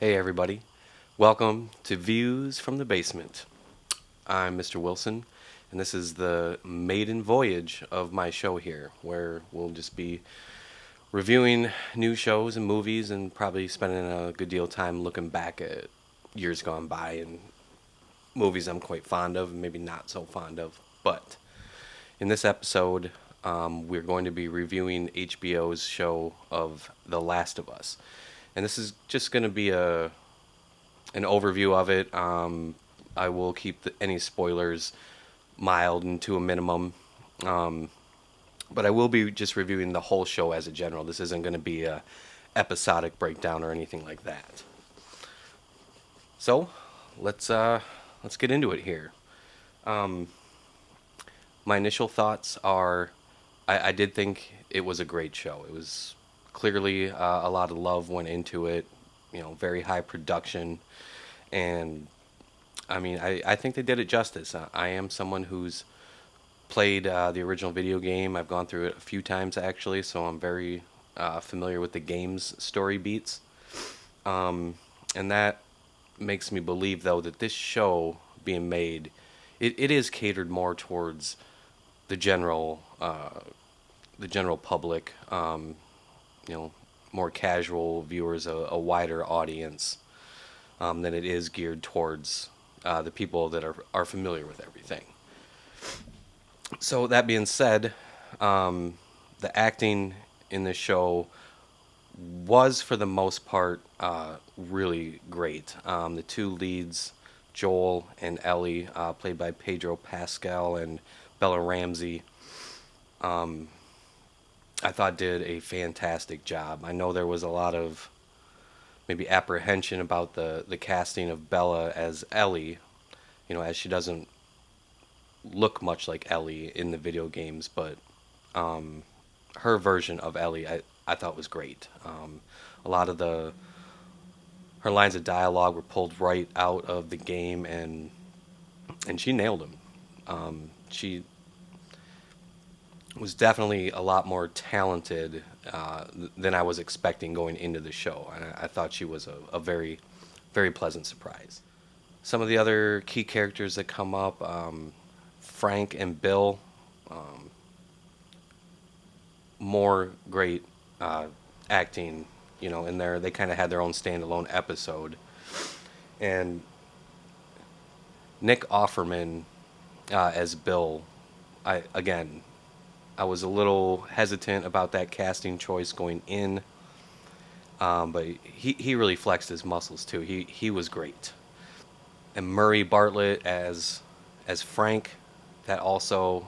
Hey everybody, welcome to Views from the Basement. I'm Mr. Wilson, and this is the maiden voyage of my show here, where we'll just be reviewing new shows and movies and probably spending a good deal of time looking back at years gone by and movies I'm quite fond of and maybe not so fond of. But in this episode, we're going to be reviewing HBO's show of The Last of Us. And this is just going to be an overview of it. I will keep any spoilers mild and to a minimum. Um, but I will be just reviewing the whole show as a general. This isn't going to be a episodic breakdown or anything like that. So let's get into it here. Um, my initial thoughts are, I did think it was a great show. It was clearly a lot of love went into it. Very high production, and I mean, I think they did it justice. I am someone who's played the original video game. I've gone through it a few times actually, so I'm very familiar with the game's story beats. And that makes me believe, though, that this show being made, it is catered more towards the general public. You know, more casual viewers, a wider audience, than it is geared towards the people that are familiar with everything. So that being said, the acting in this show was for the most part really great. The two leads, Joel and Ellie, played by Pedro Pascal and Bella Ramsey, I thought did a fantastic job. I know there was a lot of maybe apprehension about the casting of Bella as Ellie, as she doesn't look much like Ellie in the video games, but her version of Ellie I thought was great. A lot of her lines of dialogue were pulled right out of the game, and she nailed them. She was definitely a lot more talented than I was expecting going into the show, and I thought she was a very, very pleasant surprise. Some of the other key characters that come up, Frank and Bill, um, more great acting. In there they kind of had their own standalone episode, and Nick Offerman as Bill. I was a little hesitant about that casting choice going in, but he really flexed his muscles too. He was great. And Murray Bartlett as Frank, that also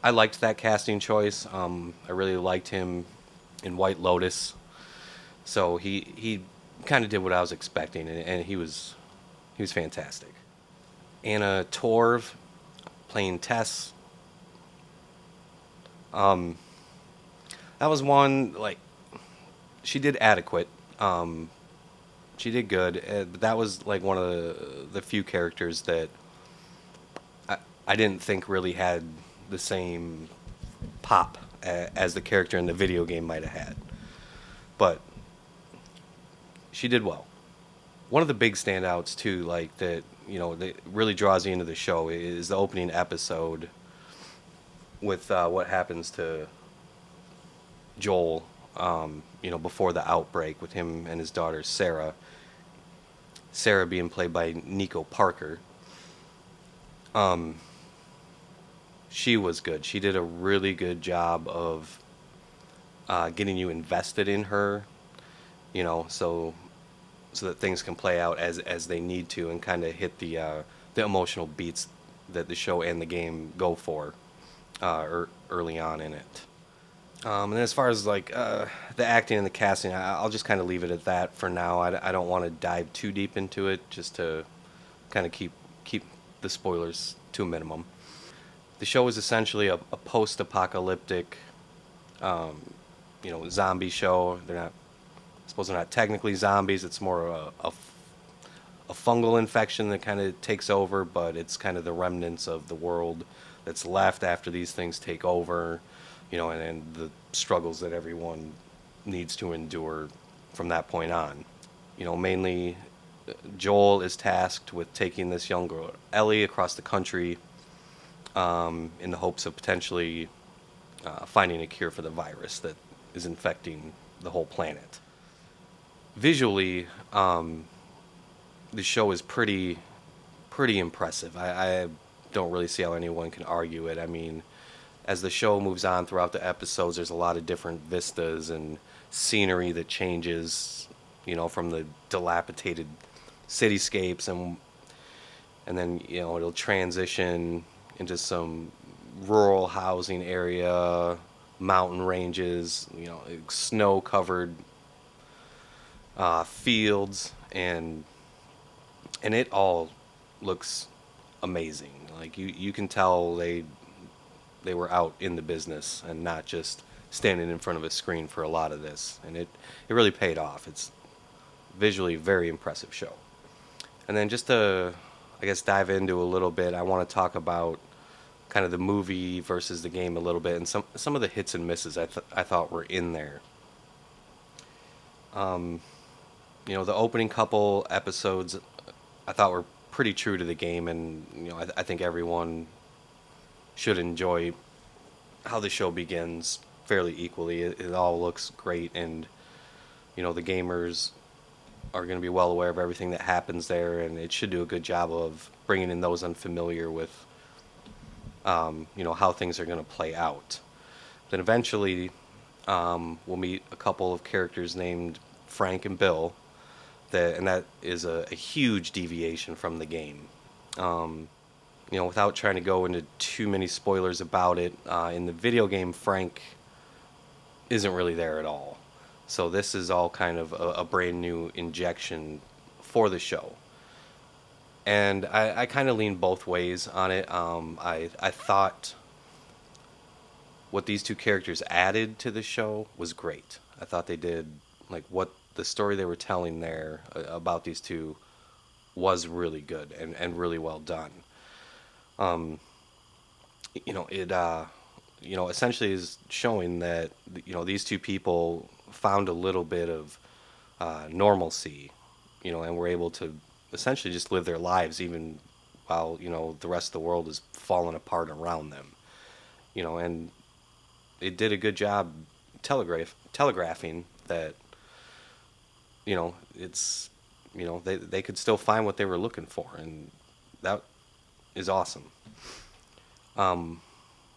I liked that casting choice. I really liked him in White Lotus, so he kind of did what I was expecting, and he was fantastic. Anna Torv playing Tess. Um, that was one, like, she did adequate. She did good, but that was like one of the few characters that I didn't think really had the same pop as the character in the video game might have had. But she did well. One of the big standouts too, like that really draws you into the show is the opening episode with what happens to Joel, before the outbreak with him and his daughter Sarah. Sarah being played by Nico Parker. Um, she was good. She did a really good job of getting you invested in her, so that things can play out as they need to and kind of hit the emotional beats that the show and the game go for early on in it. And as far as like the acting and the casting, I'll just kind of leave it at that for now. I don't want to dive too deep into it, just to kind of keep the spoilers to a minimum. The show is essentially a post-apocalyptic, zombie show. I suppose they're not technically zombies. It's more a fungal infection that kind of takes over, but it's kind of the remnants of the world that's left after these things take over, and the struggles that everyone needs to endure from that point on. Mainly Joel is tasked with taking this young girl, Ellie, across the country in the hopes of potentially finding a cure for the virus that is infecting the whole planet. Visually, the show is pretty impressive. I don't really see how anyone can argue it. I mean, as the show moves on throughout the episodes, there's a lot of different vistas and scenery that changes, from the dilapidated cityscapes and then it'll transition into some rural housing area, mountain ranges, snow covered fields, and it all looks amazing. Like you can tell they were out in the business and not just standing in front of a screen for a lot of this, and it really paid off. It's visually a very impressive show. And then just to, I guess, dive into a little bit, I want to talk about kind of the movie versus the game a little bit, and some of the hits and misses I thought were in there. The opening couple episodes I thought were pretty true to the game, and I think everyone should enjoy how the show begins fairly equally. It all looks great, and the gamers are going to be well aware of everything that happens there, and it should do a good job of bringing in those unfamiliar with how things are going to play out. Then eventually, we'll meet a couple of characters named Frank and Bill, and that is a huge deviation from the game. Without trying to go into too many spoilers about it, in the video game, Frank isn't really there at all. So this is all kind of a brand new injection for the show. And I kind of lean both ways on it. I thought what these two characters added to the show was great. I thought they did, like, what the story they were telling there about these two was really good and really well done. Essentially is showing that, these two people found a little bit of normalcy, and were able to essentially just live their lives even while, the rest of the world is falling apart around them, and it did a good job telegraphing that, it's, they could still find what they were looking for, and that is awesome.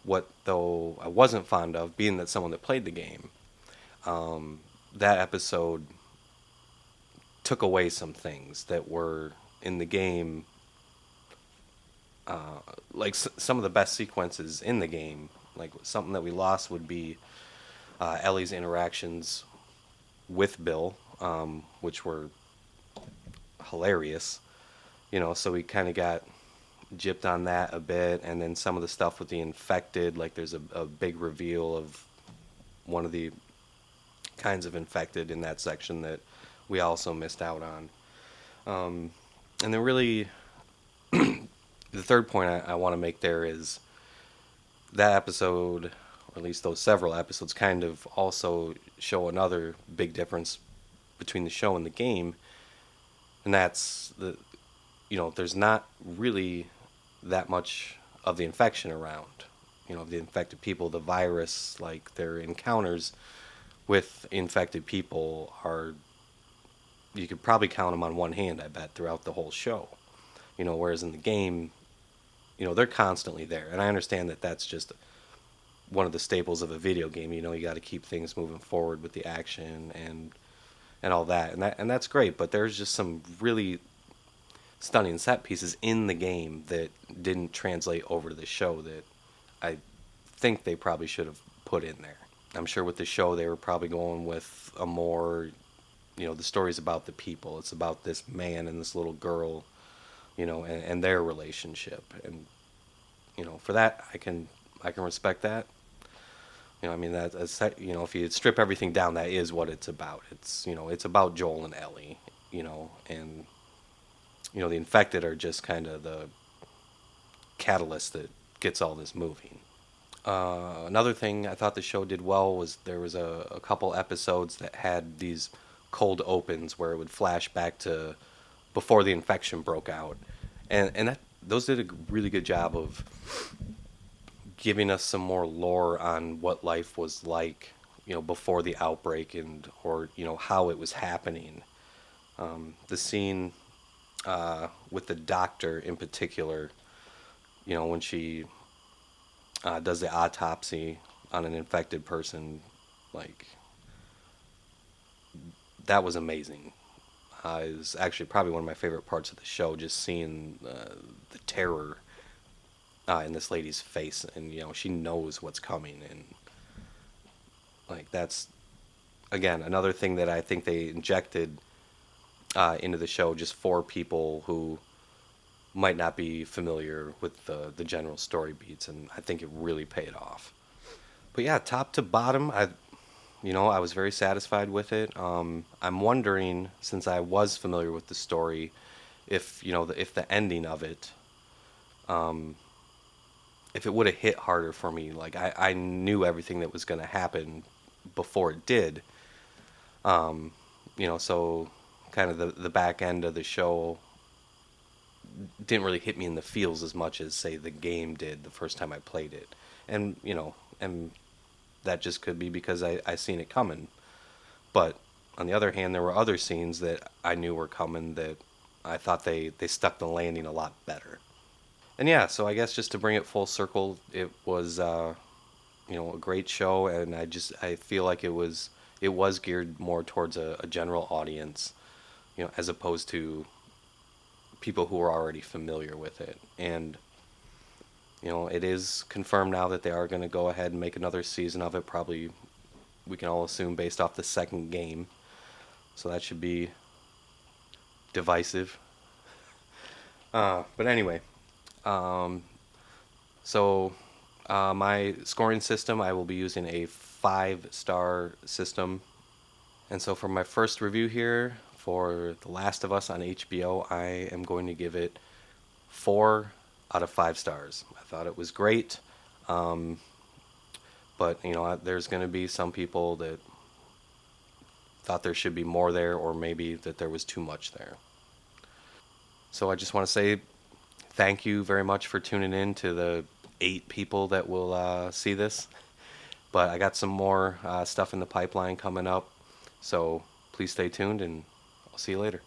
What, though, I wasn't fond of, being that someone that played the game, that episode took away some things that were in the game, like some of the best sequences in the game. Like, something that we lost would be Ellie's interactions with Bill, which were hilarious. So we kind of got gypped on that a bit, and then some of the stuff with the infected, like there's a big reveal of one of the kinds of infected in that section that we also missed out on. And then really, the third point I want to make there is that episode, or at least those several episodes, kind of also show another big difference between the show and the game, and that's there's not really that much of the infection around. Of the infected people, the virus, like their encounters with infected people are, you could probably count them on one hand, I bet, throughout the whole show. Whereas in the game, they're constantly there. And I understand that that's just one of the staples of a video game. You got to keep things moving forward with the action and all that. And that's great, but there's just some really stunning set pieces in the game that didn't translate over to the show that I think they probably should have put in there. I'm sure with the show they were probably going with a more, the story's about the people. It's about this man and this little girl, and their relationship. And, for that, I can respect that. If you strip everything down, that is what it's about. It's about Joel and Ellie, and, the infected are just kind of the catalyst that gets all this moving. Another thing I thought the show did well was there was a couple episodes that had these cold opens where it would flash back to before the infection broke out, and those did a really good job of giving us some more lore on what life was like, before the outbreak and or how it was happening. The scene with the doctor in particular, when she does the autopsy on an infected person, like that was amazing. Is actually probably one of my favorite parts of the show, just seeing the terror in this lady's face, and she knows what's coming, and like that's again another thing that I think they injected into the show just for people who might not be familiar with the general story beats, and I think it really paid off. But yeah, top to bottom, I was very satisfied with it. I'm wondering, since I was familiar with the story, if if the ending of it, um, if it would have hit harder for me. Like I knew everything that was going to happen before it did. So kind of the back end of the show didn't really hit me in the feels as much as say the game did the first time I played it, and and that just could be because I seen it coming. But on the other hand, there were other scenes that I knew were coming that I thought they stuck the landing a lot better. And yeah, so I guess just to bring it full circle, it was a great show, and I feel like it was geared more towards a general audience, as opposed to people who are already familiar with it. And it is confirmed now that they are going to go ahead and make another season of it. Probably, we can all assume based off the second game. So that should be divisive. But anyway, um, so my scoring system, I will be using a 5-star system. And so for my first review here for The Last of Us on HBO, I am going to give it 4 out of 5 stars. I thought it was great. Um, but, there's going to be some people that thought there should be more there, or maybe that there was too much there. So I just want to say thank you very much for tuning in to the 8 people that will see this. But I got some more stuff in the pipeline coming up. So please stay tuned, and I'll see you later.